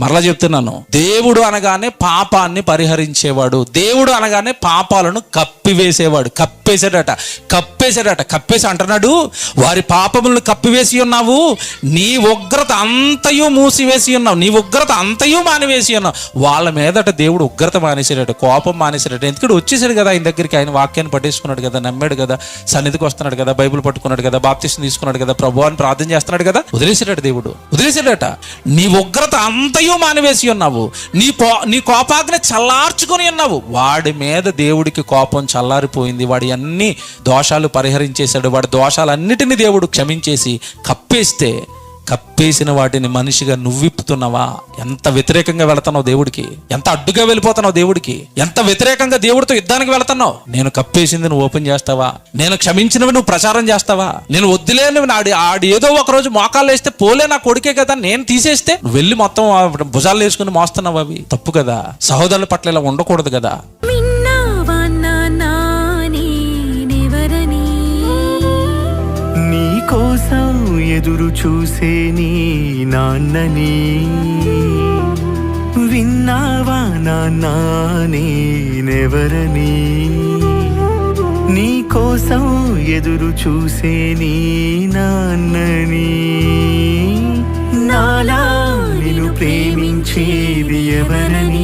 మరలా చెప్తున్నాను, దేవుడు అనగానే పాపాన్ని పరిహరించేవాడు, దేవుడు అనగానే పాపాలను కప్పివేసేవాడు. కప్పేసి అంటున్నాడు, వారి పాపములను కప్పివేసి ఉన్నావు, నీ ఉగ్రత అంతయు మూసివేసి ఉన్నావు, నీ ఉగ్రత అంతయు మానివేసి ఉన్నావు. వాళ్ళ మీదట దేవుడు ఉగ్రత మానేసాడట, కోపం మానేసాడట. ఎందుకంటే వచ్చేసాడు కదా ఆయన దగ్గరికి, ఆయన వాక్యాన్ని పట్టేసుకున్నాడు కదా, నమ్మాడు కదా, సన్నిధికి వస్తున్నాడు కదా, బైబిల్ పట్టుకున్నాడు కదా, బాప్తిసం తీసుకున్నాడు కదా, ప్రభు అని ప్రార్థన చేస్తున్నాడు కదా, వదిలేసాడట దేవుడు, వదిలేసాడట. నీ ఉగ్రత అంతయు మానివేసి ఉన్నావు, నీ కోపాగ్ని చల్లార్చుకొని ఉన్నావు. వాడి మీద దేవుడికి కోపం చల్లారిపోయింది, వాడి అన్ని దోషాలు పరిహరించేశాడు, వాడి దోషాలన్నిటినీ దేవుడు క్షమించేసి కప్పేసిన వాటిని మనిషిగా నువ్విప్పుతున్నావా? ఎంత వ్యతిరేకంగా వెళుతున్నావు దేవుడికి, ఎంత అడ్డుగా వెళ్ళిపోతున్నావు దేవుడికి, ఎంత వ్యతిరేకంగా దేవుడితో యుద్ధానికి వెళుతున్నావు. నేను కప్పేసింది నువ్వు ఓపెన్ చేస్తావా? నేను క్షమించినవి నువ్వు ప్రచారం చేస్తావా? నేను వద్దులేని ఆడి ఏదో ఒక రోజు మోకాళ్ళు వేస్తే పోలే నా కొడుకే కదా నేను తీసేస్తే నువ్వు వెళ్ళి మొత్తం భుజాలు వేసుకుని మోస్తున్నావు. అవి తప్పు కదా, సహోదరుల పట్ల ఇలా ఉండకూడదు కదా. నీ కోసం ఎదురు చూసే నీ నాన్నని విన్నావా నాన్నా నేనెవరని? నీ కోసం ఎదురు చూసే నీ నాన్నని, నాలా నిన్ను ప్రేమించేది ఎవరని?